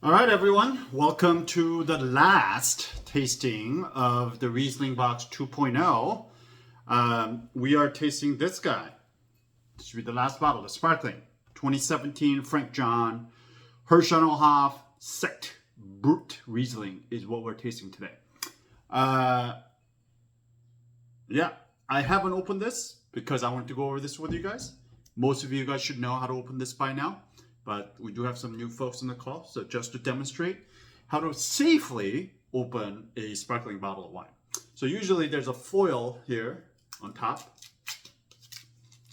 All right, everyone. Welcome to the last tasting of the Riesling Box 2.0. We are tasting this guy. This should be the last bottle, the Sparkling 2017 Frank John Hirschenhof Sekt Brut Riesling is what we're tasting today. Yeah, I haven't opened this because I wanted to go over this with you guys. Most of you guys should know how to open this by now, but we do have some new folks in the call. So just to demonstrate how to safely open a sparkling bottle of wine. So usually there's a foil here on top.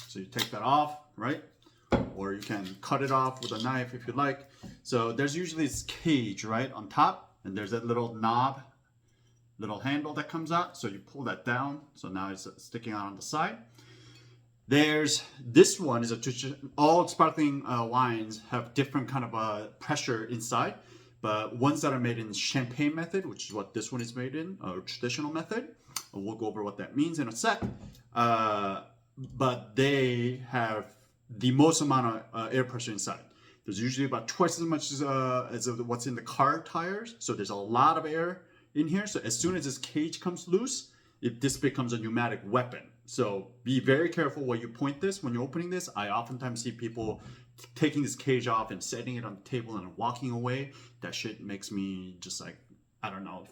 So you take that off, right? Or you can cut it off with a knife if you like. So there's usually this cage, right, on top, and there's that little knob, little handle that comes out. So you pull that down. So now it's sticking out on the side. There's this one is all sparkling wines have different kind of pressure inside, but ones that are made in champagne method, which is what this one is made in, or traditional method. We'll go over what that means in a sec. But they have the most amount of air pressure inside. There's usually about twice as much as what's in the car tires. So there's a lot of air in here. So as soon as this cage comes loose, this becomes a pneumatic weapon. So be very careful where you point this when you're opening this. I oftentimes see people taking this cage off and setting it on the table and walking away. That shit makes me just like, I don't know,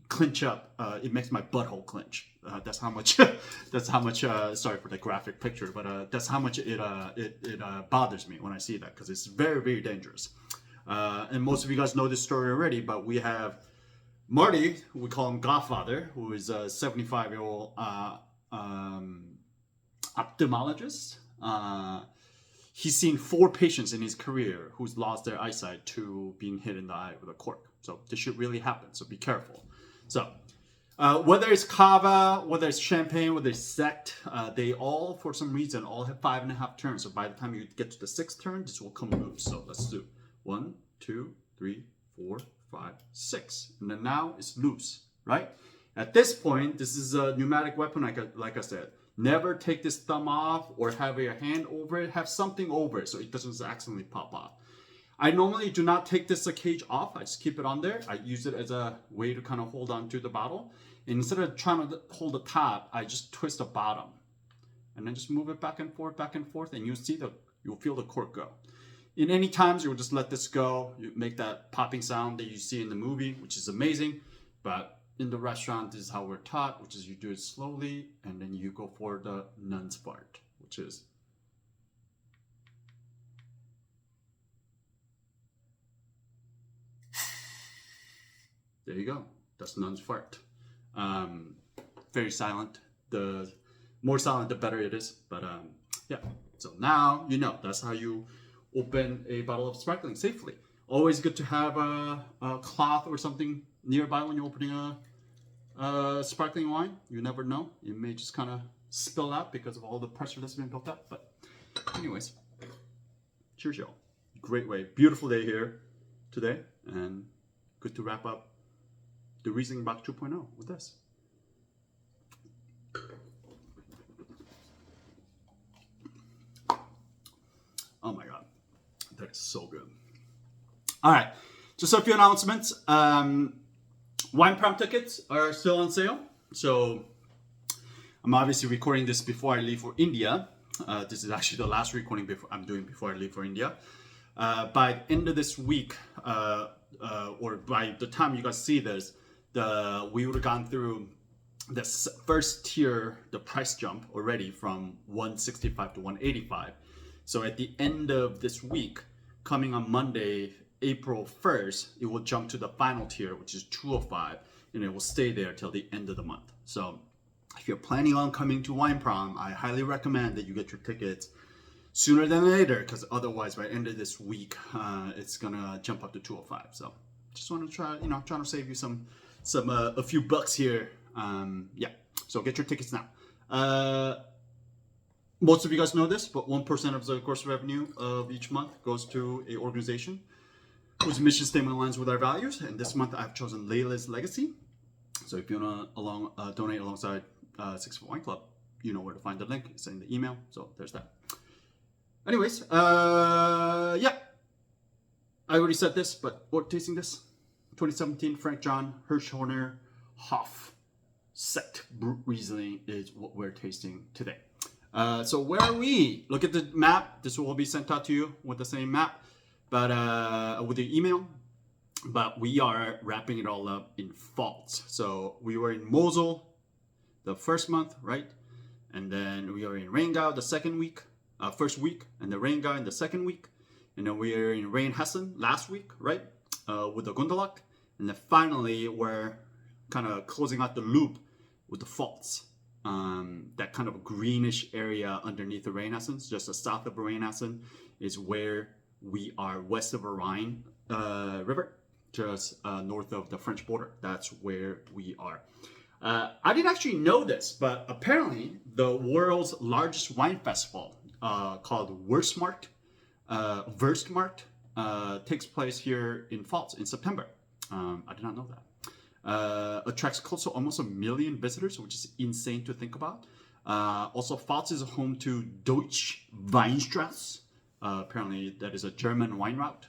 clinch up. It makes my butthole clinch. That's how much. That's how much. Sorry for the graphic picture, but that's how much it bothers me when I see that, because it's very, very dangerous. And most of you guys know this story already, but we have Marty, we call him Godfather, who is a 75-year-old ophthalmologist. He's seen 4 patients in his career who's lost their eyesight to being hit in the eye with a cork. So this should really happen. So be careful. So whether it's Cava, whether it's Champagne, whether it's Sekt, they all, for some reason, all have 5.5 turns. So by the time you get to the 6th turn, this will come loose. So let's do 1, 2, 3, 4, 5, 6. And then now it's loose, right? At this point, this is a pneumatic weapon, like I said. Never take this thumb off or have your hand over it. Have something over it so it doesn't accidentally pop off. I normally do not take this cage off. I just keep it on there. I use it as a way to kind of hold on to the bottle. And instead of trying to hold the top, I just twist the bottom. And then just move it back and forth, and you'll feel the cork go. In any times, you'll just let this go. You make that popping sound that you see in the movie, which is amazing. But in the restaurant, this is how we're taught, which is you do it slowly, and then you go for the nun's fart, which is there you go. That's nun's fart. Very silent. The more silent, the better it is. But yeah. So now you know that's how you open a bottle of sparkling safely. Always good to have a cloth or something nearby when you're opening a sparkling wine. You never know. It may just kind of spill out because of all the pressure that's been built up. But anyways, cheers, y'all. Great way. Beautiful day here today. And good to wrap up the Riesling Box 2.0 with this. Oh my God. That is so good. All right, just a few announcements. Wine Prom tickets are still on sale. So I'm obviously recording this before I leave for India. This is actually the last recording I'm doing before I leave for India. By the end of this week, or by the time you guys see this, we would have gone through the first tier, the price jump already from 165 to 185. So at the end of this week, coming on Monday, April 1st, it will jump to the final tier, which is 205, and it will stay there till the end of the month. So if you're planning on coming to Wine Prom, I highly recommend that you get your tickets sooner than later, because otherwise by the end of this week, it's gonna jump up to 205. So just want to try, trying to save you a few bucks here. Yeah, so get your tickets now. Most of you guys know this, but 1% of the gross revenue of each month goes to an organization whose mission statement aligns with our values. And this month I've chosen Layla's Legacy. So if you want to donate alongside 6 Foot Wine Club, you know where to find the link. It's in the email. So there's that. Anyways, yeah. I already said this, but we're tasting this. 2017 Frank John Hirschhorner Hoff Sekt Brut Riesling is what we're tasting today. So where are we? Look at the map. This will be sent out to you with the same map, but with the email. But we are wrapping it all up in Pfalz. So we were in Mosel the first month, right? And then we are in Rheingau the first week, and the Rheingau in the second week. And then we are in Rheinhessen last week, right? With the Gundelach. And then finally, we're kind of closing out the loop with the Pfalz. That kind of greenish area underneath the Rheinhessen, just the south of Rheinhessen, is where we are west of the Rhine River, just north of the French border. That's where we are. I didn't actually know this, but apparently the world's largest wine festival called Wurstmarkt takes place here in Pfalz in September. I did not know that. Attracts close to almost 1 million visitors, which is insane to think about. Also, Pfalz is home to Deutsche Weinstraße. Apparently, that is a German wine route,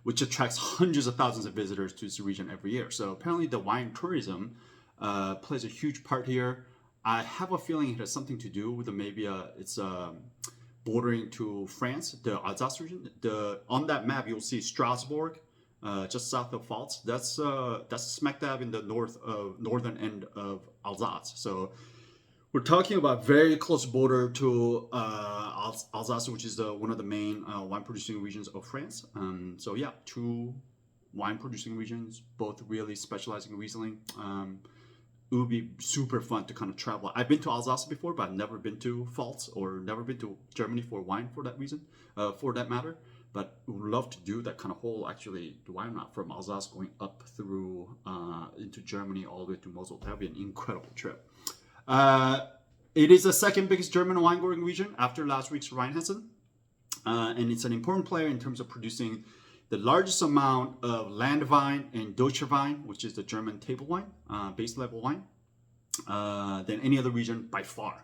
which attracts hundreds of thousands of visitors to this region every year. So apparently, the wine tourism plays a huge part here. I have a feeling it has something to do with it's bordering to France, the Alsace region. On that map, you'll see Strasbourg, just south of Pfalz. That's smack dab in the northern end of Alsace. So we're talking about very close border to Alsace, which is one of the main wine producing regions of France. So yeah, two wine producing regions, both really specializing in Riesling. It would be super fun to kind of travel. I've been to Alsace before, but I've never been to Pfalz or never been to Germany for wine for that matter. But would love to do that kind of whole, actually, the wine route from Alsace going up through into Germany all the way to Mosel. That would be an incredible trip. It is the second biggest German wine growing region after last week's Rheinhessen. And it's an important player in terms of producing the largest amount of Landwein and Deutscher Wein, which is the German table wine, base level wine, than any other region by far.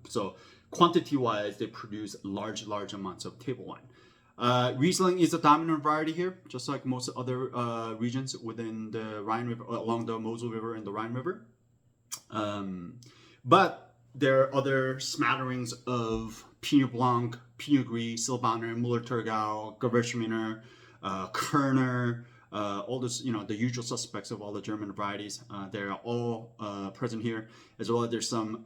So quantity-wise, they produce large amounts of table wine. Riesling is a dominant variety here, just like most other regions within the Rhine River, along the Mosel River and the Rhine River. But there are other smatterings of Pinot Blanc, Pinot Gris, Silvaner, Müller-Thurgau, Gewürztraminer, Kerner, all this, the usual suspects of all the German varieties. They're all present here, as well as there's some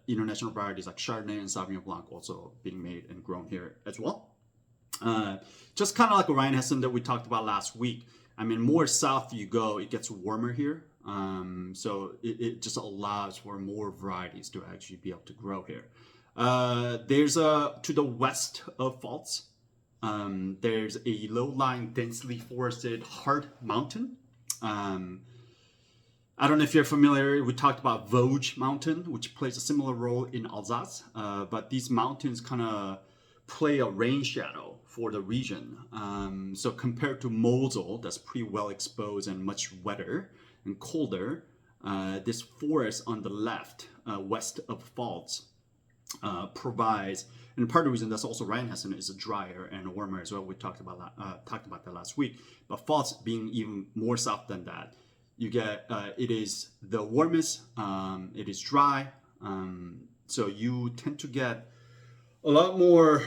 international varieties like Chardonnay and Sauvignon Blanc also being made and grown here as well. Just kind of like a Rheinhessen that we talked about last week. I mean, more south you go, it gets warmer here. So it just allows for more varieties to actually be able to grow here. There's to the west of Pfalz, there's a low-lying, densely forested hard mountain. I don't know if you're familiar, we talked about Vosges Mountain, which plays a similar role in Alsace, but these mountains kind of play a rain shadow for the region. So compared to Mosel, that's pretty well exposed and much wetter and colder, this forest on the left, west of Pfalz, provides, and part of the reason that's also Rheinhessen is drier and warmer as well. We talked about that last week. But Pfalz being even more south than that, you get it is the warmest. It is dry, so you tend to get a lot more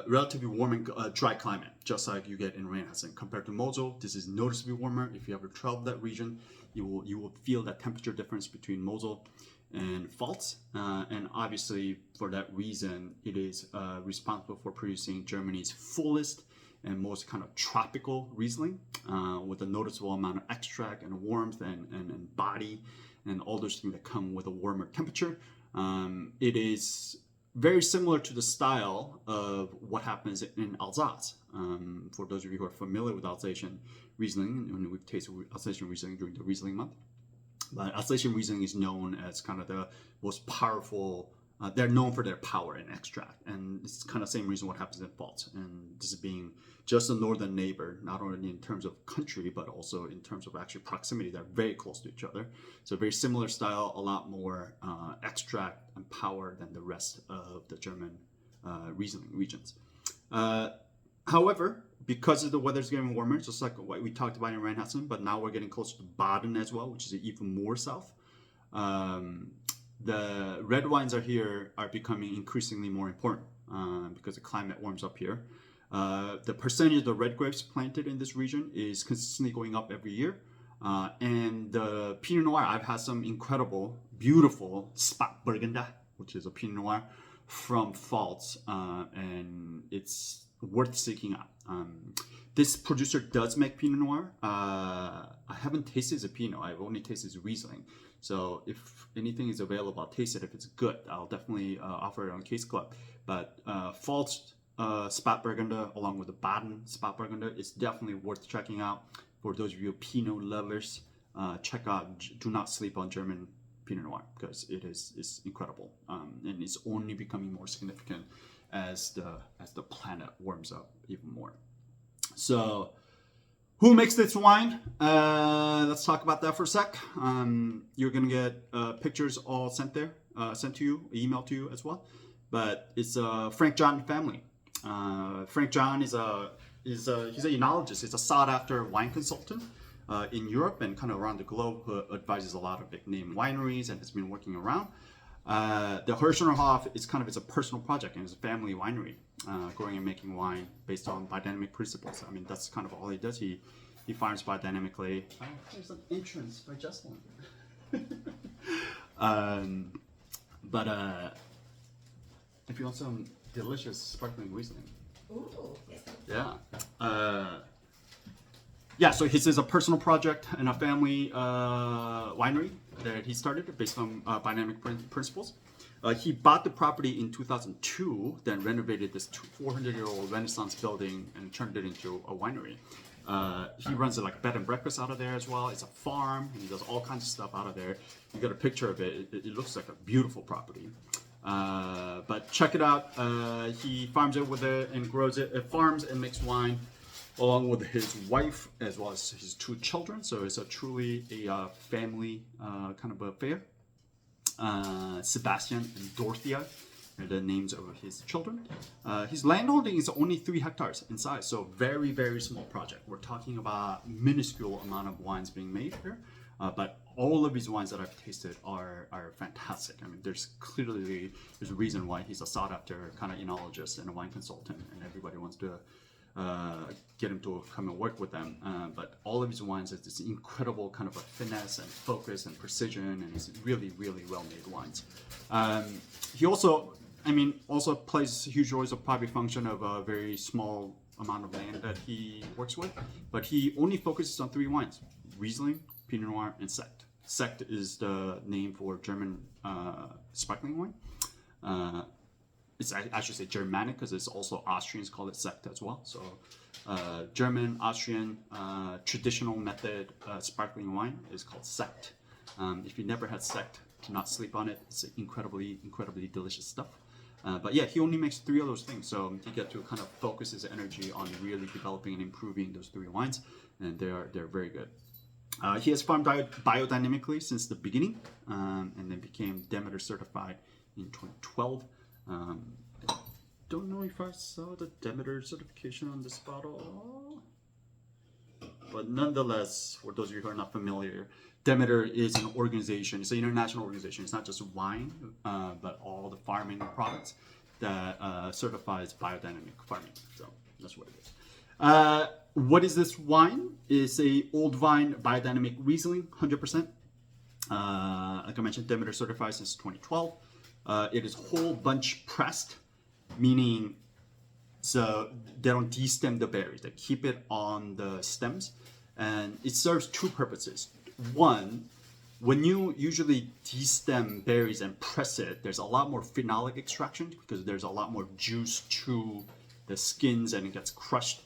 relatively warm and dry climate, just like you get in Rheinhessen. Compared to Mosel, this is noticeably warmer. If you ever travel that region, you will feel that temperature difference between Mosel and Pfalz, and obviously for that reason, it is responsible for producing Germany's fullest and most kind of tropical Riesling, with a noticeable amount of extract and warmth and body and all those things that come with a warmer temperature. It is very similar to the style of what happens in Alsace. For those of you who are familiar with Alsatian Riesling, and we've tasted Alsatian Riesling during the Riesling month. But Alsatian Riesling is known as kind of the most powerful, they're known for their power and extract. And it's kind of the same reason what happens in Pfalz. And this is being just a northern neighbor, not only in terms of country, but also in terms of actually proximity. They're very close to each other. So very similar style, a lot more extract and power than the rest of the German Riesling regions. However, because of the weather's getting warmer, just like what we talked about in Rheinhessen, but now we're getting closer to Baden as well, which is even more south. The red wines are becoming increasingly more important because the climate warms up here. The percentage of the red grapes planted in this region is consistently going up every year. And the Pinot Noir, I've had some incredible, beautiful Spätburgunder, which is a Pinot Noir from Pfalz, and it's worth seeking out. This producer does make Pinot Noir. I haven't tasted the Pinot. I've only tasted the Riesling. So if anything is available, I'll taste it. If it's good, I'll definitely offer it on Case Club. But Pfalz Spätburgunder, along with the Baden Spätburgunder, is definitely worth checking out. For those of you Pinot lovers, check out. Do not sleep on German Pinot Noir because it's incredible, and it's only becoming more significant as the planet warms up even more. So, who makes this wine? Let's talk about that for a sec. You're gonna get pictures all sent to you, emailed to you as well. But it's a Frank John family. Frank John he's a enologist. He's a sought-after wine consultant in Europe and kind of around the globe, who advises a lot of big name wineries and has been working around. The Hirschnerhof is a personal project, and it's a family winery, growing and making wine based on biodynamic principles. I mean, that's kind of all he does. He farms biodynamically. Oh, there's an entrance by Jesselyn. If you want some delicious sparkling Riesling. Ooh, yes. Yeah. So his is a personal project and a family winery that he started based on biodynamic principles. He bought the property in 2002, then renovated this 400-year-old Renaissance building and turned it into a winery. He runs a bed and breakfast out of there as well. It's a farm, and he does all kinds of stuff out of there. You got a picture of it. It looks like a beautiful property. But check it out. He farms it and grows it. Farms and makes wine along with his wife as well as his 2 children. So it's truly a family kind of affair. Sebastian and Dorothea are the names of his children. His landholding is only 3 hectares in size, so very, very small project. We're talking about minuscule amount of wines being made here. But all of his wines that I've tasted are fantastic. I mean, there's a reason why he's a sought-after kind of enologist and a wine consultant, and everybody wants to get him to come and work with them. But all of his wines have this incredible kind of a finesse and focus and precision, and it's really, really well-made wines. He also plays a huge role as a probably function of a very small amount of land that he works with, but he only focuses on 3 wines: Riesling, Pinot Noir, and Sekt. Sekt is the name for German sparkling wine. I should say Germanic because it's also Austrians call it Sekt as well. So German, Austrian traditional method sparkling wine is called Sekt. If you never had Sekt, do not sleep on it. It's incredibly, incredibly delicious stuff. But yeah, he only makes 3 of those things, so he gets to kind of focus his energy on really developing and improving those 3 wines, and they're very good. He has farmed biodynamically since the beginning, and then became Demeter certified in 2012. I don't know if I saw the Demeter certification on this bottle, but nonetheless, for those of you who are not familiar, Demeter is an organization. It's an international organization. It's not just wine, but all the farming products that certifies biodynamic farming. So that's what it is. What is this wine? It's a old vine biodynamic Riesling, 100%. Like I mentioned, Demeter certified since 2012. It is whole bunch pressed, meaning so they don't destem the berries. They keep it on the stems, and it serves 2 purposes. One, when you usually destem berries and press it, there's a lot more phenolic extraction because there's a lot more juice to the skins and it gets crushed,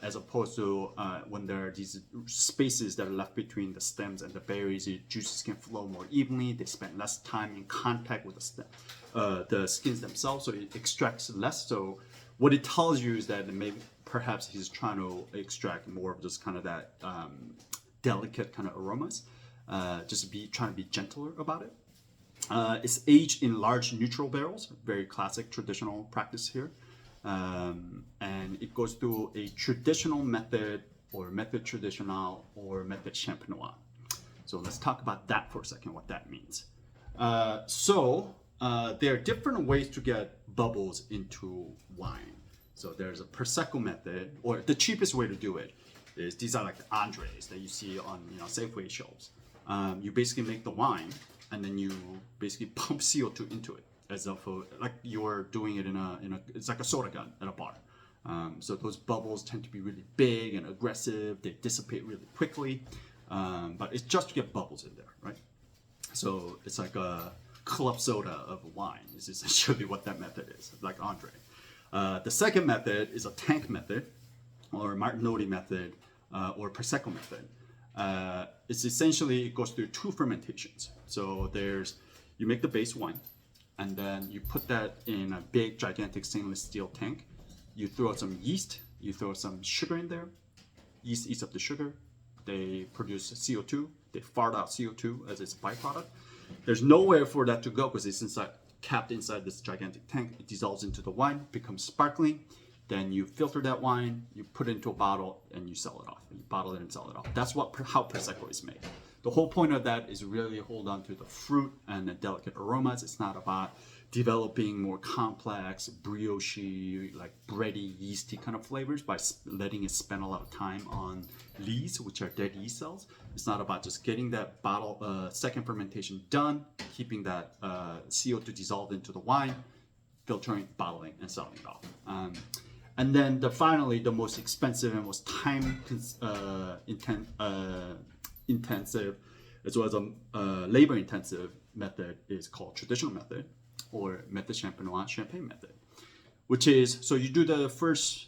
as opposed to when there are these spaces that are left between the stems and the berries, the juices can flow more evenly. They spend less time in contact with the skins themselves, so it extracts less. So what it tells you is that maybe perhaps he's trying to extract more of just kind of that delicate kind of aromas, trying to be gentler about it. It's aged in large neutral barrels, very classic traditional practice here. And it goes through a traditional method or method traditional or method champenois. So let's talk about that for a second, what that means. There are different ways to get bubbles into wine. So there's a Prosecco method, or the cheapest way to do it is these are like the Andres that you see on Safeway shelves. You basically make the wine and then you basically pump CO2 into it as if like you're doing it in a it's like a soda gun at a bar. So those bubbles tend to be really big and aggressive. They dissipate really quickly, but it's just to get bubbles in there, right? So it's like a club soda of wine is essentially what that method is, like Andre. The second method is a tank method, or Martinotti method, or Prosecco method. It's essentially, it goes through two fermentations. So you make the base wine, and then you put that in a big, gigantic stainless steel tank. You throw some yeast, you throw some sugar in there. Yeast eats up the sugar. They produce CO2. They fart out CO2 as its byproduct. There's nowhere for that to go because it's capped inside this gigantic tank. It dissolves into the wine, becomes sparkling. Then you filter that wine, you put it into a bottle, and you sell it off. You bottle it and sell it off. That's how Prosecco is made. The whole point of that is really hold on to the fruit and the delicate aromas. It's not about developing more complex, brioche, like bready, yeasty kind of flavors by letting it spend a lot of time on lees, which are dead yeast cells. It's not about just getting that bottle, second fermentation done, keeping that CO2 dissolved into the wine, filtering, bottling, and selling it off. And then finally, the most expensive and most time intensive, as well as a labor intensive method is called traditional method, or method champenois, champagne method, which is, so you do the first,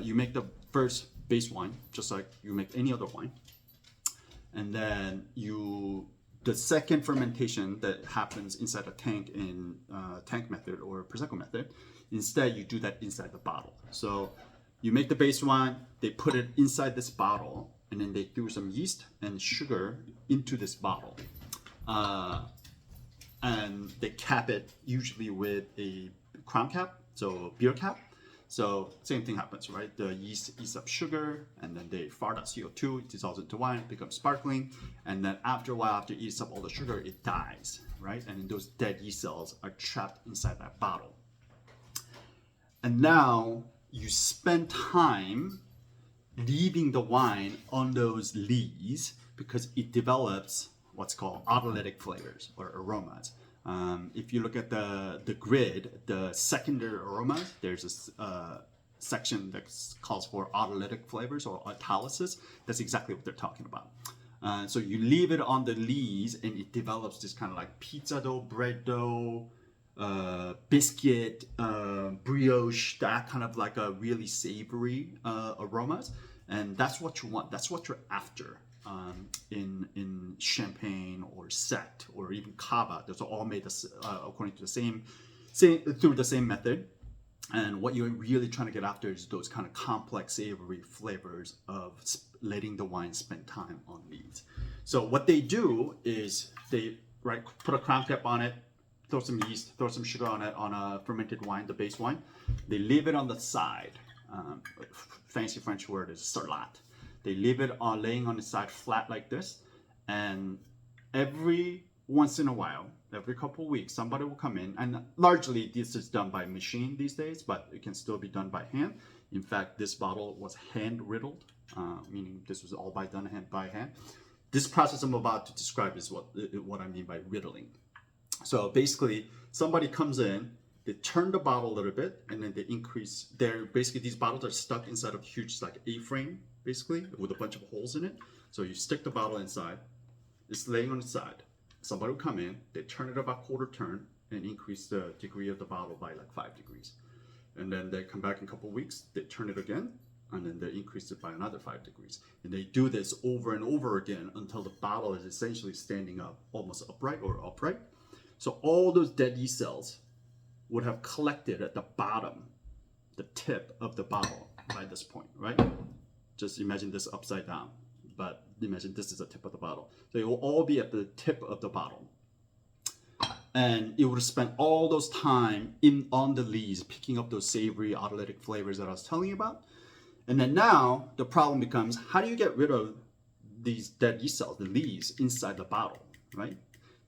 you make the first base wine, just like you make any other wine. And then the second fermentation that happens inside a tank in tank method or Prosecco method, instead you do that inside the bottle. So you make the base wine, they put it inside this bottle, and then they threw some yeast and sugar into this bottle. And they cap it usually with a crown cap, so beer cap. So same thing happens, right? The yeast eats up sugar, and then they fart out CO2, it dissolves into wine, it becomes sparkling, and then after a while, after it eats up all the sugar, it dies, right? And then those dead yeast cells are trapped inside that bottle. And now you spend time leaving the wine on those lees because it develops what's called autolytic flavors or aromas. If you look at the grid, the secondary aromas, there's a section that calls for autolytic flavors or autolysis. That's exactly what they're talking about. So you leave it on the lees and it develops this kind of like pizza dough, bread dough, biscuit, brioche, that kind of like a really savory aromas. And that's what you want. That's what you're after. In champagne or Sekt or even cava, those are all made according to the same through the same method. And what you're really trying to get after is those kind of complex savory flavors of letting the wine spend time on lees. So what they do is they put a crown cap on it, throw some yeast, throw some sugar on it on a fermented wine, the base wine. They leave it on the side. Fancy French word is surlat. They leave it laying on the side flat like this, and every once in a while, every couple of weeks, somebody will come in, and largely this is done by machine these days, but it can still be done by hand. In fact, this bottle was hand riddled, meaning this was all done by hand. This process I'm about to describe is what I mean by riddling. So basically, somebody comes in, they turn the bottle a little bit, and then they increase. Basically, these bottles are stuck inside of a huge like A-frame, basically, with a bunch of holes in it. So you stick the bottle inside, it's laying on the side. Somebody will come in, they turn it about quarter turn and increase the degree of the bottle by like 5 degrees. And then they come back in a couple of weeks, they turn it again, and then they increase it by another 5 degrees. And they do this over and over again until the bottle is essentially standing up, almost upright or upright. So all those dead yeast cells would have collected at the bottom, the tip of the bottle by this point, right? Just imagine this upside down, but imagine this is the tip of the bottle. So it will all be at the tip of the bottle. and it would have spent all those time in on the lees, picking up those savory autolytic flavors that I was telling you about. And then now the problem becomes, how do you get rid of these dead yeast cells, the lees, inside the bottle, right?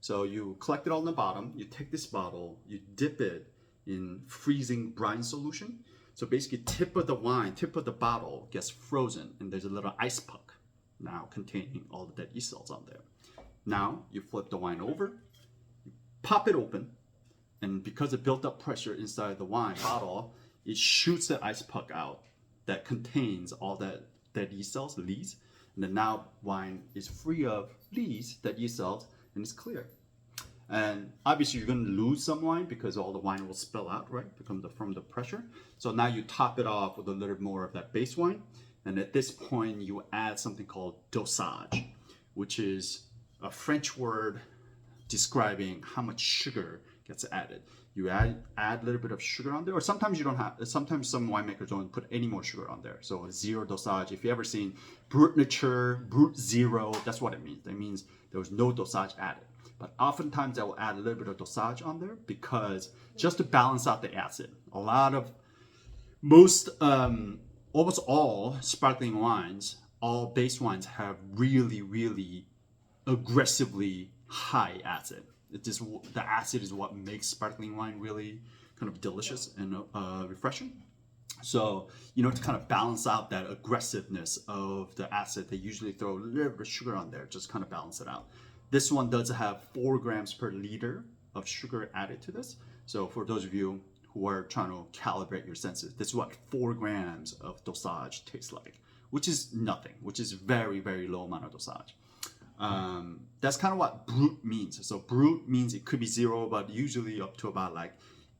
So you collect it all in the bottom, you take this bottle, you dip it in freezing brine solution. So basically tip of the wine, tip of the bottle gets frozen, and there's a little ice puck now containing all the dead yeast cells on there. Now you flip the wine over, you pop it open, and because of built up pressure inside the wine bottle, it shoots that ice puck out that contains all that dead yeast cells, lees, and then now wine is free of lees, dead yeast cells, and it's clear. And obviously you're going to lose some wine because all the wine will spill out, right, from the pressure. So now you top it off with a little more of that base wine, and at this point you add something called dosage, which is a French word describing how much sugar gets added. You add a little bit of sugar on there, or sometimes you don't have. Sometimes some winemakers don't put any more sugar on there. So zero dosage. If you ever seen Brut nature, Brut zero, that's what it means. That means there was no dosage added. But oftentimes I will add a little bit of dosage on there because just to balance out the acid. Almost all sparkling wines, all base wines have really, really aggressively high acid. The acid is what makes sparkling wine really kind of delicious and refreshing. So, to kind of balance out that aggressiveness of the acid, they usually throw a little bit of sugar on there, just kind of balance it out. This one does have 4 grams per liter of sugar added to this. So for those of you who are trying to calibrate your senses, this is what 4 grams of dosage tastes like, which is nothing, which is very, very low amount of dosage. That's kind of what Brut means. So Brut means it could be 0, but usually up to about like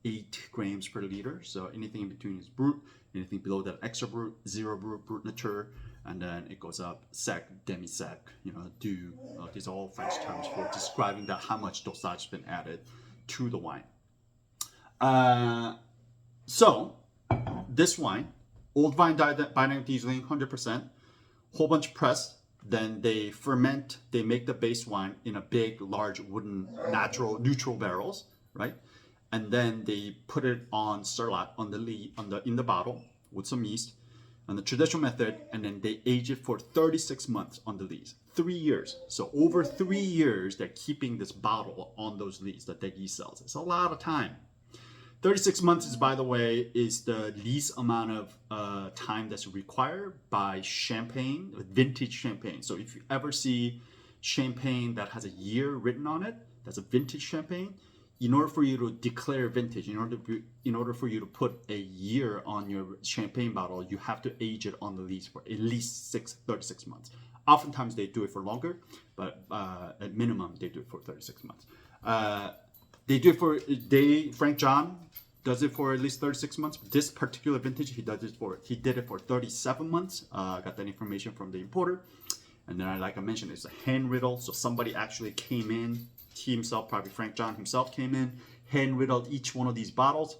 8 grams per liter. So anything in between is Brut, anything below that extra Brut, 0 Brut, Brut nature, and then it goes up Sekt, demi-sec, du. These are all French terms for describing that how much dosage has been added to the wine. So this wine, old vine dynamic Riesling, 100%, whole bunch pressed. Then they ferment, they make the base wine in a big, large wooden neutral barrels, right? And then they put it on sterlet in the bottle with some yeast, on the traditional method, and then they age it for 36 months on the lees. 3 years. So over 3 years, they're keeping this bottle on those lees, the dead yeast cells. It's a lot of time. 36 months is, by the way, is the least amount of time that's required by champagne, vintage champagne. So if you ever see champagne that has a year written on it, that's a vintage champagne. In order for you to declare vintage, in order for you to put a year on your champagne bottle, you have to age it on the lees for at least 36 months. Oftentimes they do it for longer, but at minimum they do it for 36 months. Frank John does it for at least 36 months. This particular vintage, he did it for 37 months. Got that information from the importer. And then, like I mentioned, it's a hand riddle. So somebody actually came in, he himself, probably Frank John himself came in, hand riddled each one of these bottles.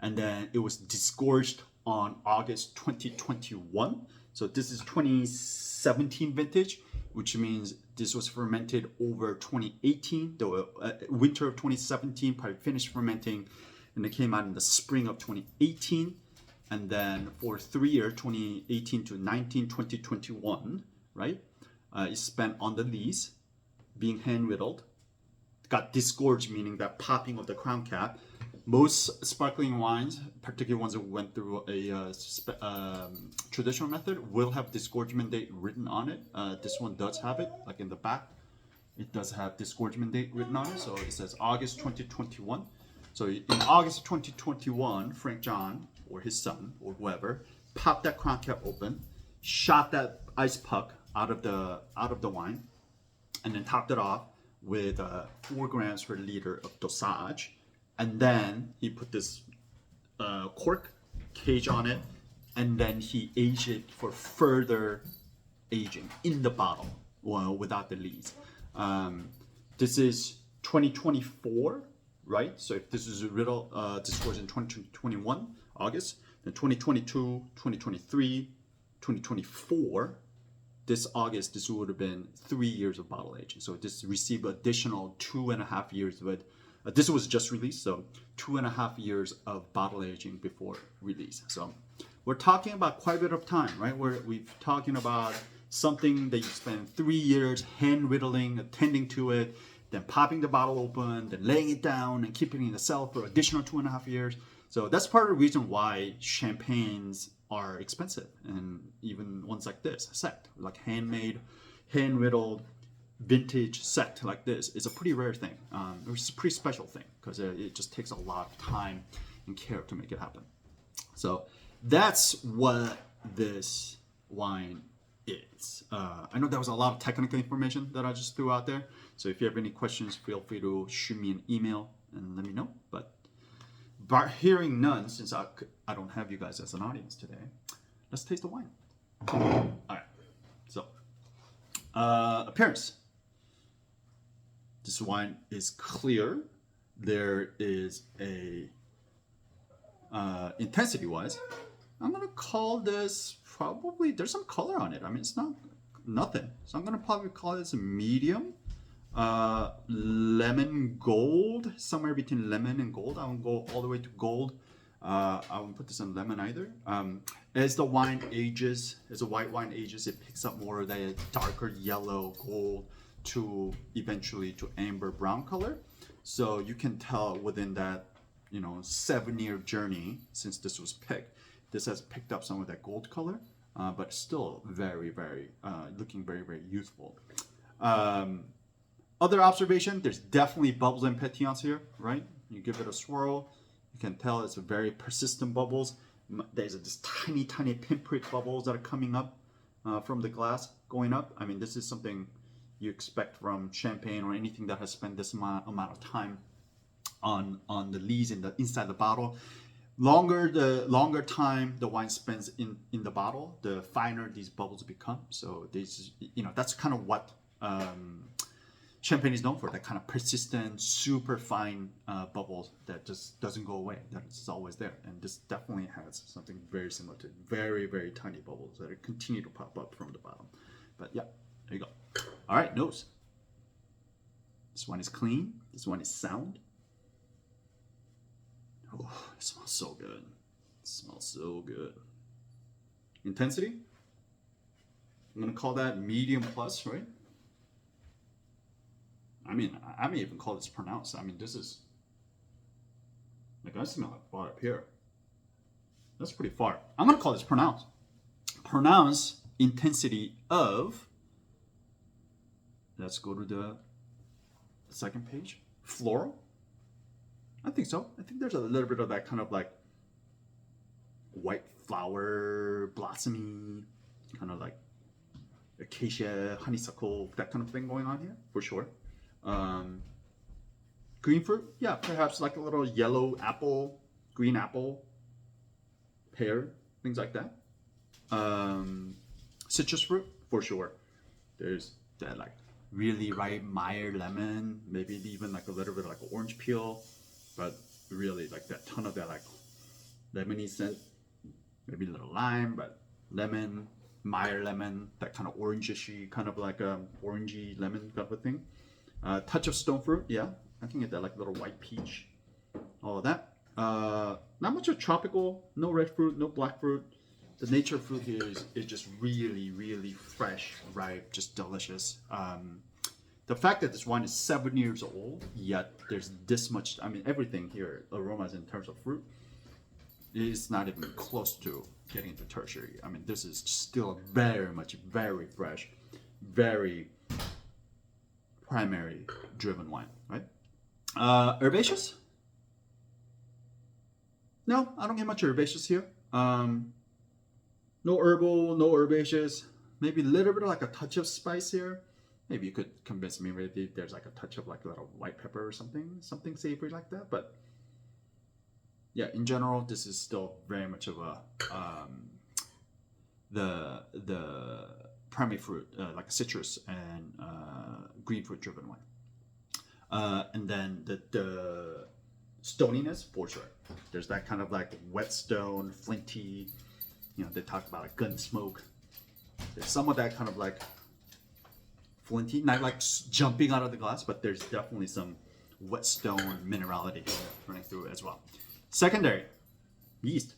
And then it was disgorged on August 2021. So this is 2017 vintage, which means this was fermented over 2018, the winter of 2017, probably finished fermenting, and it came out in the spring of 2018. And then for 3 years, 2018 to 19, 2021, right? It spent on the lees, being hand whittled, got disgorged, meaning that popping of the crown cap. Most sparkling wines, particularly ones that went through a traditional method, will have disgorgement date written on it. This one does have it, like in the back. It does have disgorgement date written on it, so it says August 2021. So in August of 2021, Frank John, or his son, or whoever, popped that crown cap open, shot that ice puck out of the wine, and then topped it off with 4 grams per liter of dosage. And then he put this cork cage on it, and then he aged it for further aging in the bottle, without the lees. This is 2024, right? So if this is a riddle, this was in 2021, August, then 2022, 2023, 2024, this August, this would have been 3 years of bottle aging. So this received additional 2.5 years with, this was just released, so 2.5 years of bottle aging before release. So we're talking about quite a bit of time, right? We're talking about something that you spend 3 years hand whittling, attending to it, then popping the bottle open, then laying it down and keeping it in the cellar for additional 2.5 years. So that's part of the reason why champagnes are expensive, and even ones like this, Sekt, like handmade, hand whittled, vintage Sekt like this is a pretty rare thing. It's a pretty special thing because it just takes a lot of time and care to make it happen. So that's what this wine is. I know that was a lot of technical information that I just threw out there. So if you have any questions, feel free to shoot me an email and let me know. But hearing none, since I don't have you guys as an audience today, let's taste the wine. All right. So appearance. This wine is clear. There is a intensity-wise, I'm gonna call this probably, there's some color on it. I mean, it's not nothing. So I'm gonna probably call this a medium. Lemon gold, somewhere between lemon and gold. I won't go all the way to gold. I won't put this in lemon either. As the wine ages, as the white wine ages, it picks up more of that darker yellow gold to eventually to amber brown color. So you can tell within that, 7-year journey since this was picked, this has picked up some of that gold color, but still very, very, looking very, very youthful. Other observation, there's definitely bubbles and pétillants here, right? You give it a swirl, you can tell it's very persistent bubbles. There's just tiny, tiny pinprick bubbles that are coming up from the glass going up. I mean, this is something you expect from champagne or anything that has spent this amount of time on the lees inside the bottle. The longer time the wine spends in the bottle, the finer these bubbles become. So this, that's kind of what champagne is known for, that kind of persistent, super fine bubbles that just doesn't go away, that it's always there. And this definitely has something very similar to it. Very, very tiny bubbles that continue to pop up from the bottom. But yeah, there you go. All right, nose. This one is clean. This one is sound. Oh, it smells so good. It smells so good. Intensity. I'm gonna call that medium plus, right? I mean, I may even call this pronounced. I mean, this is, like, I smell it far up here. That's pretty far. I'm gonna call this pronounced. Pronounced intensity of, let's go to the second page. Floral. I think so. I think there's a little bit of that kind of like white flower, blossomy, kind of like acacia, honeysuckle, that kind of thing going on here, for sure. Green fruit, yeah, perhaps like a little yellow apple, green apple, pear, things like that. Citrus fruit, for sure. There's that like really ripe Meyer lemon, maybe even like a little bit of like orange peel, but really like that ton of that like lemony scent, maybe a little lime, but lemon, Meyer lemon, that kind of orangey, kind of like orangey lemon type of thing. Touch of stone fruit, yeah, I can get that like little white peach, all of that. Not much of tropical, no red fruit, no black fruit. The nature of fruit here is just really, really fresh, ripe, just delicious. The fact that this wine is 7 years old, yet there's this much, I mean, everything here, aromas in terms of fruit, is not even close to getting into tertiary. I mean, this is still very much, very fresh, very primary driven wine, right? Herbaceous? No, I don't get much herbaceous here. No herbal, no herbaceous. Maybe a little bit of like a touch of spice here. Maybe you could convince me maybe there's like a touch of like a little white pepper or something savory like that. But yeah, in general, this is still very much of a the primary fruit, like citrus and green fruit driven wine. And then the stoniness, for sure. There's that kind of like whetstone, flinty, they talk about like gun smoke, There's some of that kind of like flinty, not like jumping out of the glass, but there's definitely some whetstone minerality running through it as well. Secondary, yeast,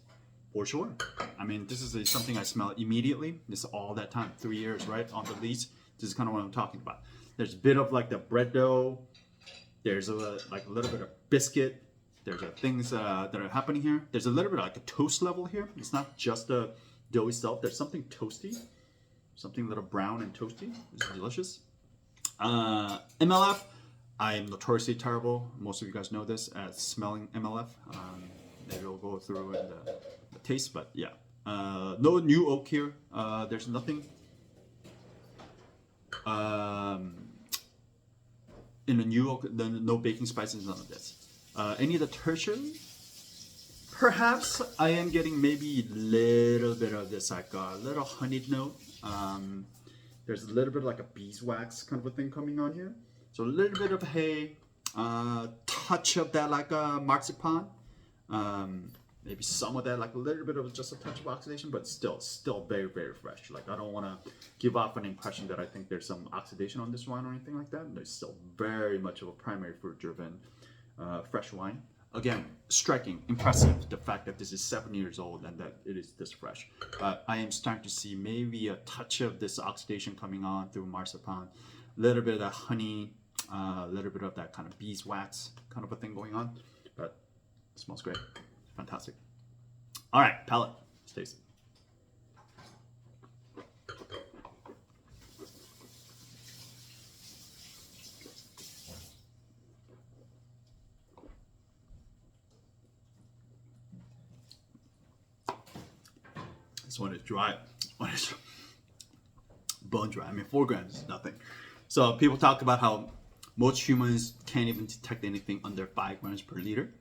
for sure. I mean, this is something I smell immediately. This all that time, 3 years, right, on the lease. This is kind of what I'm talking about. There's a bit of like the bread dough. There's like a little bit of biscuit. There's things that are happening here. There's a little bit of like a toast level here. It's not just the dough itself. There's something toasty, something a little brown and toasty. It's delicious. MLF, I am notoriously terrible. Most of you guys know this at smelling MLF. Maybe we'll go through in the taste, but yeah. No new oak here. There's nothing in the new oak, no baking spices, none of this. Any of the tertiary? Perhaps I am getting maybe a little bit of this, like a little honeyed note. There's a little bit of like a beeswax kind of a thing coming on here. So a little bit of hay, touch of that like a marzipan. Maybe some of that, like a little bit of just a touch of oxidation, but still very, very fresh. Like I don't want to give off an impression that I think there's some oxidation on this wine or anything like that. There's still very much of a primary fruit driven fresh wine. Again, striking, impressive, the fact that this is 7 years old and that it is this fresh. I am starting to see maybe a touch of this oxidation coming on through marzipan, a little bit of that honey, a little bit of that kind of beeswax kind of a thing going on, but it smells great. Fantastic. All right, palate. Let's taste it. This one is dry. This one is bone dry. I mean, 4 grams is nothing. So people talk about how most humans can't even detect anything under 5 grams per liter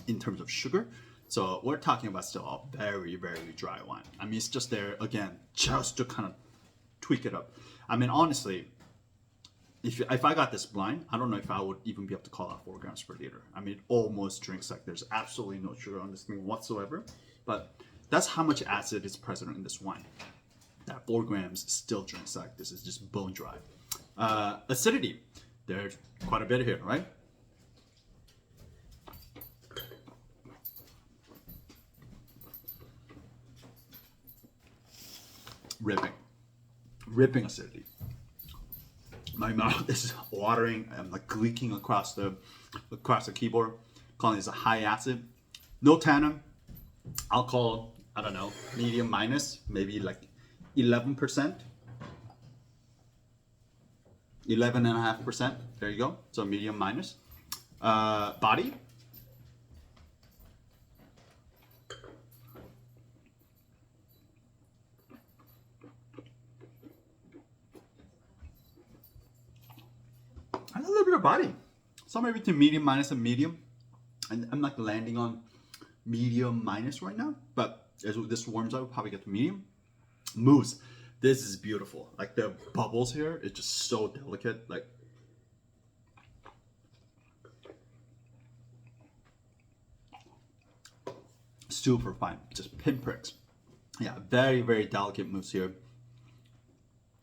in terms of sugar. So we're talking about still a very, very dry wine. I mean, it's just there, again, just to kind of tweak it up. I mean, honestly, if I got this blind, I don't know if I would even be able to call out 4 grams per liter. I mean, it almost drinks like there's absolutely no sugar on this thing whatsoever. But that's how much acid is present in this wine. That 4 grams still drinks like this is just bone dry. Acidity, there's quite a bit here, right? Ripping acidity. My mouth is watering. I'm like leaking across the keyboard. Calling this a high acid. No tannin. Alcohol, I don't know, medium minus, maybe like 11%. 11.5%. There you go. So medium minus. Body. A little bit of body. Somewhere between medium minus and medium. And I'm not landing on medium minus right now, but as this warms up, we'll probably get to medium. Mousse. This is beautiful. Like the bubbles here, it's just so delicate. Like super fine, just pinpricks. Yeah, very, very delicate mousse here.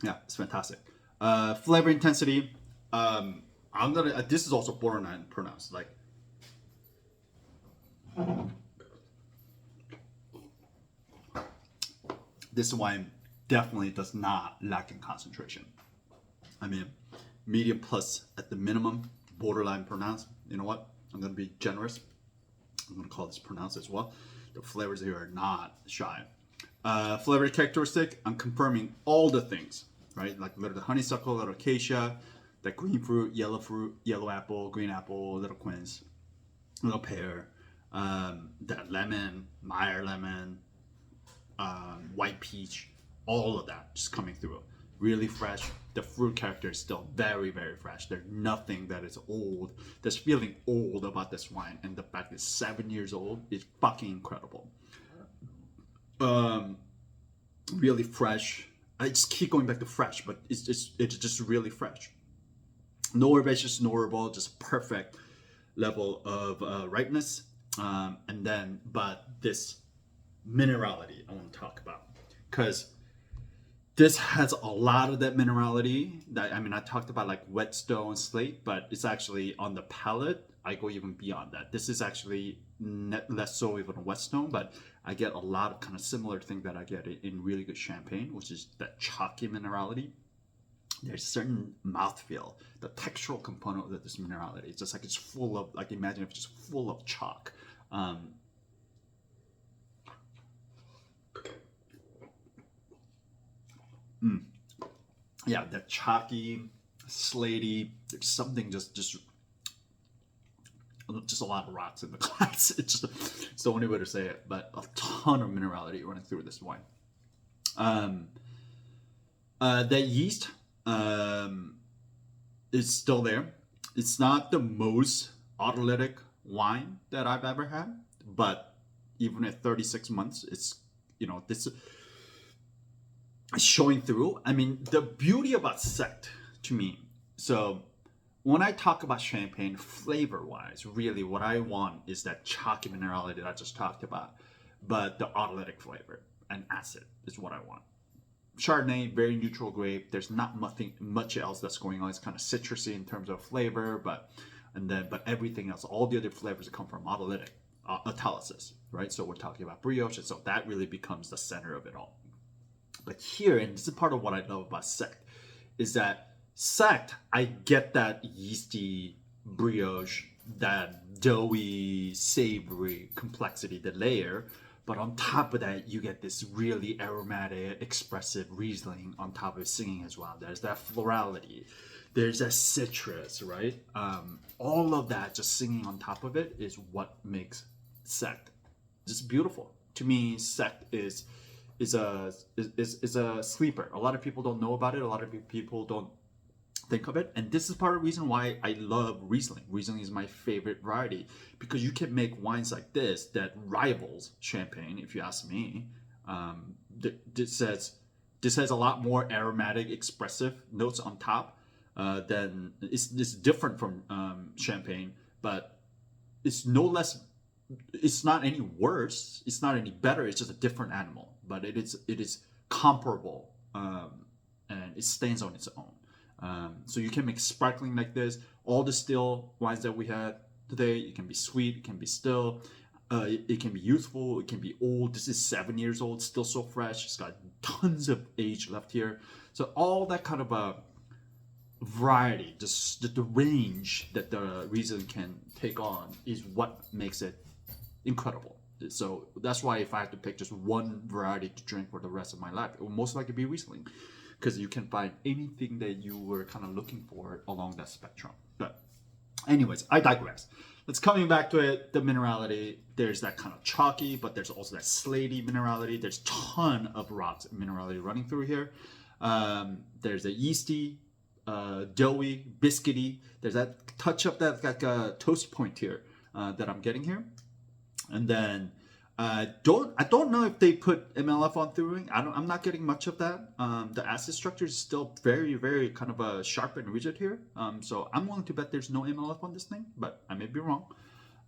Yeah, it's fantastic. Flavor intensity. I'm gonna. This is also borderline pronounced. Like, this wine definitely does not lack in concentration. I mean, medium plus at the minimum, borderline pronounced. You know what? I'm gonna be generous. I'm gonna call this pronounced as well. The flavors here are not shy. Flavor characteristic. I'm confirming all the things, right? Like a little honeysuckle, a little acacia. That green fruit, yellow apple, green apple, little quince, little pear, that lemon, Meyer lemon, white peach, all of that just coming through. Really fresh. The fruit character is still very, very fresh. There's nothing that is old. There's feeling old about this wine, and the fact it's 7 years old is fucking incredible. Really fresh. I just keep going back to fresh, but it's just really fresh. No herbaceous, no herbal, just perfect level of ripeness. And then, but this minerality I want to talk about, because This has a lot of that minerality. That I mean, I talked about like whetstone, slate, but it's actually on the palate. I go even beyond that. This is actually less so even a whetstone, but I get a lot of kind of similar thing that I get in really good champagne, which is that chalky minerality. There's certain mouthfeel, the textural component of this minerality. It's just like it's full of, like, imagine if it's just full of chalk. Yeah, that chalky, slaty. There's something just a lot of rocks in the glass. It's the only way to say it, but a ton of minerality running through this wine. That yeast is still there. It's not the most autolytic wine that I've ever had, but even at 36 months, it's, this is showing through. I mean, the beauty about Sekt to me, so when I talk about champagne flavor wise, really what I want is that chalky minerality that I just talked about, but the autolytic flavor and acid is what I want. Chardonnay, very neutral grape. There's not much else that's going on. It's kind of citrusy in terms of flavor, but everything else, all the other flavors that come from autolytic, autolysis, right? So we're talking about brioche, and so that really becomes the center of it all. But here, and this is part of what I love about Sekt, is that Sekt, I get that yeasty brioche, that doughy, savory complexity, the layer. But on top of that, you get this really aromatic, expressive Riesling on top of singing as well. There's that florality. There's that citrus, right? All of that just singing on top of it is what makes Sekt just beautiful. To me, Sekt is a sleeper. A lot of people don't know about it. A lot of people don't think of it, and this is part of the reason why I love Riesling. Riesling is my favorite variety because you can make wines like this that rivals champagne. If you ask me, this has a lot more aromatic, expressive notes on top than it's different from champagne, but it's no less. It's not any worse. It's not any better. It's just a different animal, but it is comparable, and it stands on its own. So you can make sparkling like this. All the still wines that we had today, it can be sweet, it can be still, it can be youthful, it can be old. This is 7 years old, still so fresh. It's got tons of age left here. So all that kind of a variety, just the range that the Riesling can take on is what makes it incredible. So that's why if I had to pick just one variety to drink for the rest of my life, it would most likely be Riesling, because you can find anything that you were kind of looking for along that spectrum. But anyways, I digress. Let's coming back to it, the minerality. There's that kind of chalky, but there's also that slaty minerality. There's ton of rocks minerality running through here. There's a yeasty, doughy, biscuity. There's that touch of that like a toast point here that I'm getting here. And then I don't know if they put MLF on through. I'm not getting much of that. The acid structure is still very, very kind of sharp and rigid here. So I'm willing to bet there's no MLF on this thing, but I may be wrong.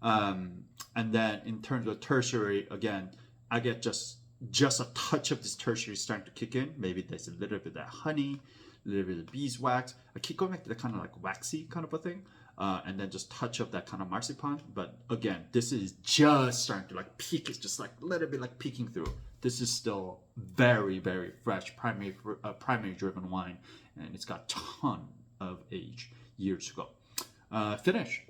And then in terms of tertiary, again, I get just a touch of this tertiary starting to kick in. Maybe there's a little bit of that honey, a little bit of beeswax. I keep going back to the kind of like waxy kind of a thing. And then just touch up that kind of marzipan. But again, this is just starting to like peak. It's just like a little bit like peeking through. This is still very, very fresh, primary driven wine. And it's got a ton of age, years to go. Finish.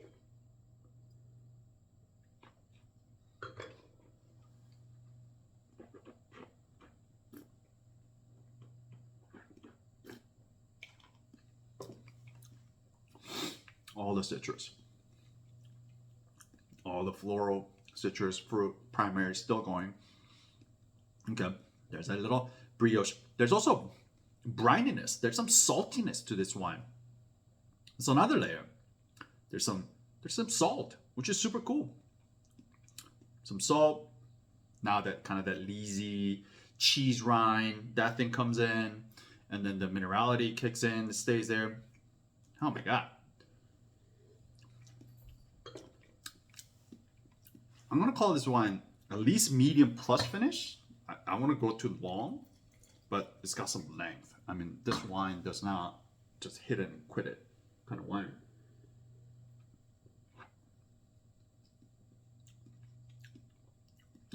All the citrus, all the floral, citrus, fruit, primary still going. Okay, there's a little brioche. There's also brininess. There's some saltiness to this wine. It's another layer. There's some salt, which is super cool. Some salt. Now that kind of that leesy cheese rind, that thing comes in, and then the minerality kicks in. It stays there. Oh my god. I'm gonna call this wine at least medium plus finish. I want to go too long, but it's got some length. I mean, this wine does not just hit it and quit it kind of wine.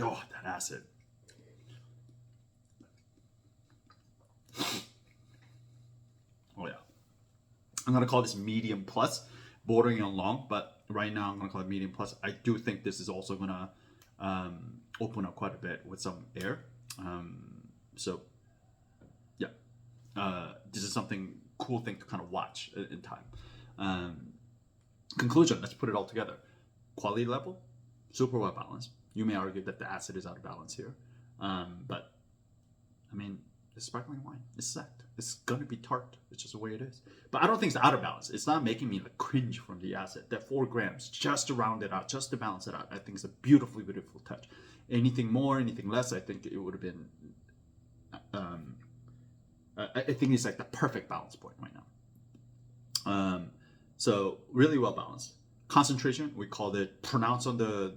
Oh, that acid. Oh yeah. I'm gonna call this medium plus, bordering on long, but right now I'm gonna call it medium plus. I do think this is also gonna open up quite a bit with some air. So yeah, this is something cool thing to kind of watch in time. Conclusion, let's put it all together. Quality level, super well balanced. You may argue that the acid is out of balance here, but I mean, it's sparkling wine. It's Sekt. It's gonna be tart. It's just the way it is. But I don't think it's out of balance. It's not making me like cringe from the acid. That 4 grams just to round it out, just to balance it out. I think it's a beautifully beautiful touch. Anything more, anything less, I think it would have been. I think it's like the perfect balance point right now. So really well balanced. Concentration, we called it pronounced on the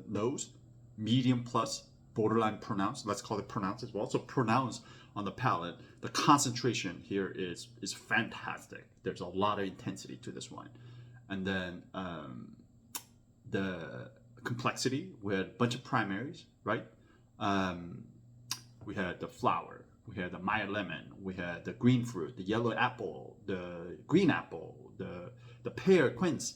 nose, medium plus, borderline pronounced. Let's call it pronounced as well. So pronounced on the palate. The concentration here is fantastic. There's a lot of intensity to this wine. And then the complexity, we had a bunch of primaries, right? We had the flower, we had the Maya lemon, we had the green fruit, the yellow apple, the green apple, the pear, quince.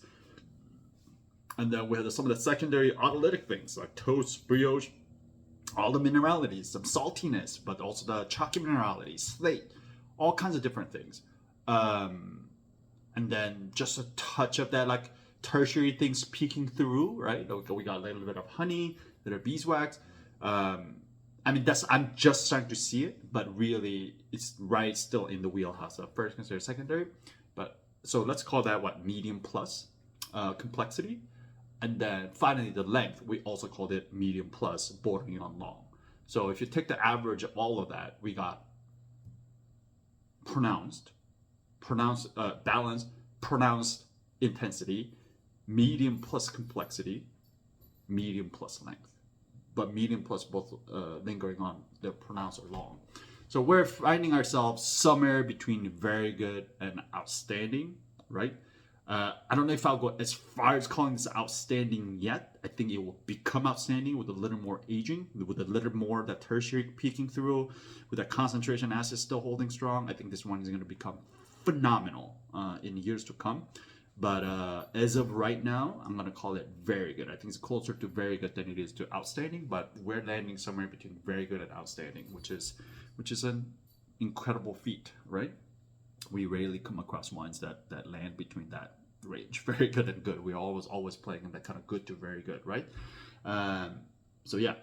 And then we had some of the secondary autolytic things like toast, brioche, all the mineralities, some saltiness, but also the chalky mineralities, slate, all kinds of different things. And then just a touch of that like tertiary things peeking through, right? We got a little bit of honey, a little beeswax. I mean, I'm just starting to see it, but really it's right still in the wheelhouse of first, considered secondary. But so let's call that what, medium plus complexity. And then finally the length, we also called it medium plus, bordering on long. So if you take the average of all of that, we got pronounced, balanced, pronounced intensity, medium plus complexity, medium plus length. But medium plus both lingering on the pronounced or long. So we're finding ourselves somewhere between very good and outstanding, right? I don't know if I'll go as far as calling this outstanding yet. I think it will become outstanding with a little more aging, with a little more that tertiary peeking through, with that concentration acid still holding strong. I think this one is going to become phenomenal in years to come. But as of right now, I'm going to call it very good. I think it's closer to very good than it is to outstanding, but we're landing somewhere between very good and outstanding, which is an incredible feat, right? We rarely come across wines that land between that range, very good and good. We're always playing in that kind of good to very good, right? So yeah,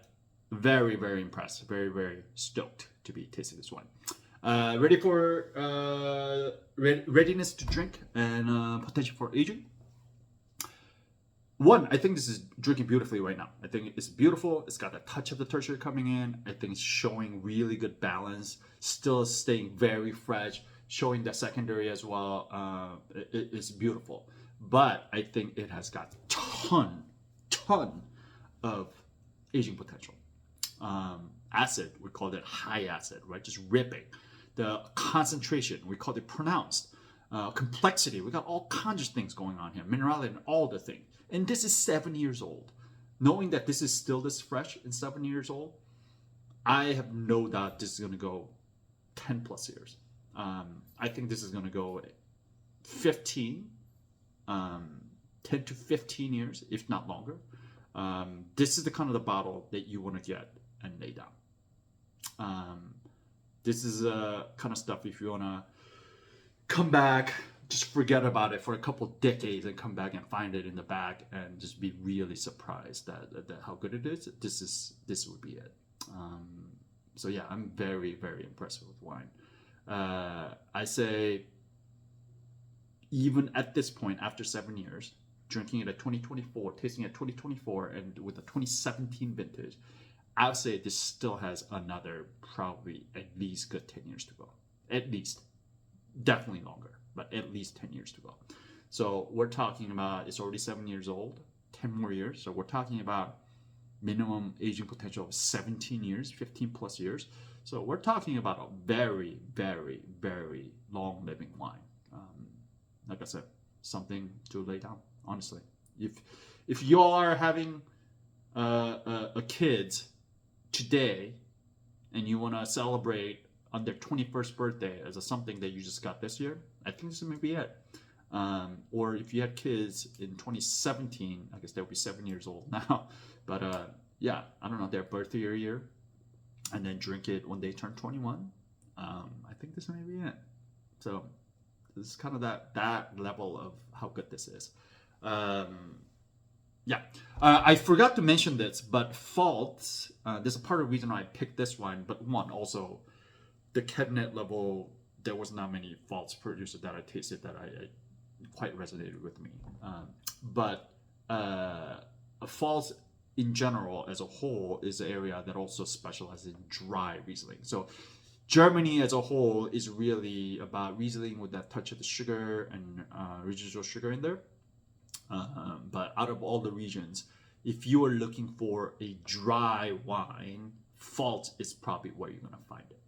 very, very impressed, very, very stoked to be tasting this wine. Ready for readiness to drink and potential for aging. One, I think this is drinking beautifully right now. I think it's beautiful. It's got a touch of the tertiary coming in. I think it's showing really good balance, still staying very fresh, showing the secondary as well. It's beautiful. But I think it has got ton of aging potential. Acid, we call it high acid, right? Just ripping. The concentration, we call it pronounced. Complexity, we got all kinds of things going on here. Minerality and all the things. And this is 7 years old. Knowing that this is still this fresh and 7 years old, I have no doubt this is going to go 10 plus years. I think this is going to go 10 to 15 years, if not longer. This is the kind of the bottle that you want to get and lay down. This is kind of stuff if you want to come back, just forget about it for a couple decades and come back and find it in the bag and just be really surprised that how good it is. This would be it. So yeah, I'm very, very impressed with wine. I say even at this point, after 7 years, drinking it at 2024, tasting it 2024, and with the 2017 vintage, I would say this still has another probably at least good 10 years to go. At least. Definitely longer, but at least 10 years to go. So we're talking about, it's already 7 years old, 10 more years. So we're talking about minimum aging potential of 17 years, 15 plus years. So we're talking about a very, very, very long living wine. Like I said, something to lay down, honestly. If you are having a kid today and you want to celebrate on their 21st birthday as something that you just got this year, I think this may be it. Or if you had kids in 2017, I guess they'll be 7 years old now. But yeah, I don't know, their birthday year, and then drink it when they turn 21. I think this may be it. So this is kind of that level of how good this is. Yeah, I forgot to mention this, but faults. There's a part of the reason why I picked this one, but one also, the cabinet level. There was not many faults produced that I tasted that I quite resonated with me. But faults in general, as a whole, is an area that also specializes in dry Riesling. So Germany as a whole is really about Riesling with that touch of the sugar and residual sugar in there. But out of all the regions, if you are looking for a dry wine, Fault is probably where you're gonna find it.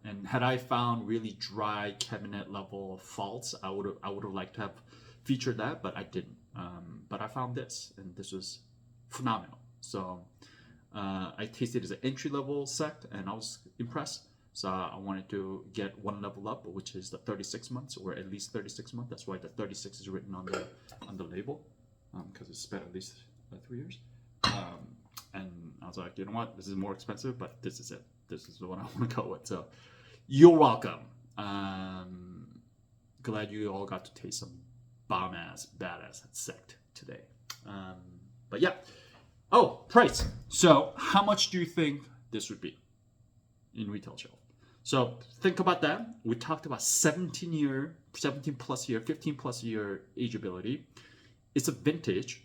And had I found really dry cabinet level Faults, I would have liked to have featured that, but I didn't. But I found this, and this was phenomenal. So I tasted it as an entry level Sekt, and I was impressed. So I wanted to get one level up, which is the 36 months, or at least 36 months. That's why the 36 is written on the label, because it's spent at least 3 years. And I was like, you know what? This is more expensive, but this is it. This is the one I want to go with. So you're welcome. Glad you all got to taste some bomb-ass, badass Sekt today. But yeah. Oh, price. So how much do you think this would be in retail shelf? So think about that. We talked about 17 plus year, 15 plus year ageability. It's a vintage,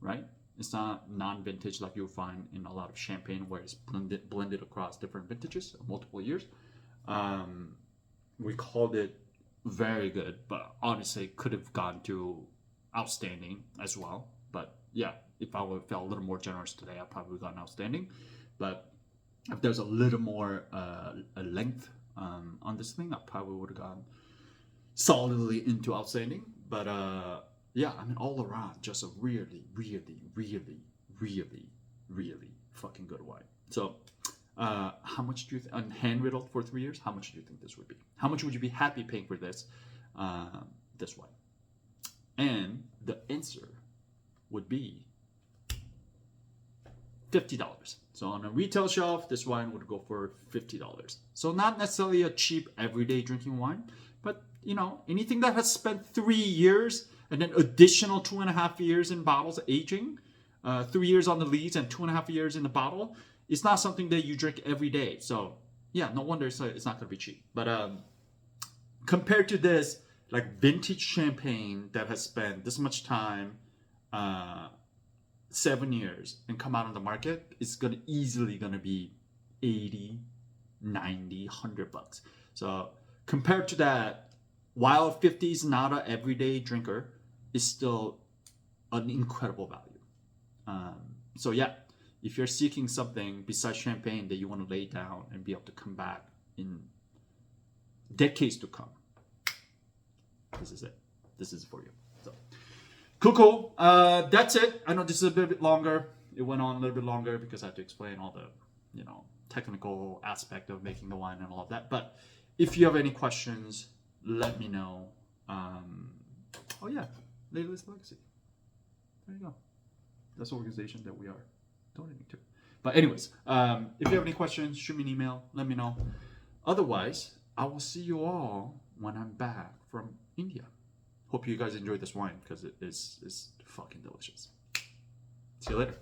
right? It's not non-vintage like you'll find in a lot of champagne where it's blended across different vintages, multiple years. We called it very good, but honestly could have gone to outstanding as well. But yeah, if I would have felt a little more generous today, I probably would have gone outstanding. But if there's a little more a length on this thing, I probably would have gone solidly into outstanding. But yeah, I mean, all around, just a really, really, really, really, really fucking good wine. So how much do you think, on hand riddled for 3 years, how much do you think this would be? How much would you be happy paying for this wine? And the answer would be $50. So on a retail shelf, this wine would go for $50. So not necessarily a cheap everyday drinking wine, but you know, anything that has spent 3 years and then additional 2.5 years in bottles aging, 3 years on the lees and 2.5 years in the bottle, it's not something that you drink every day. So yeah, no wonder it's not going to be cheap. But compared to this, like vintage champagne that has spent this much time, 7 years, and come out on the market, it's easily gonna be 80, 90, $100. So compared to that, while 50 is not an everyday drinker, is still an incredible value. So yeah, if you're seeking something besides champagne that you want to lay down and be able to come back in decades to come, this is it. This is for you. So cool. That's it. I know this is a bit longer. It went on a little bit longer because I had to explain all the, technical aspect of making the wine and all of that. But if you have any questions, let me know. Oh yeah, Layla's Legacy. There you go. That's the organization that we are donating to. But anyways, if you have any questions, shoot me an email. Let me know. Otherwise, I will see you all when I'm back from India. Hope you guys enjoyed this wine because it is fucking delicious. See you later.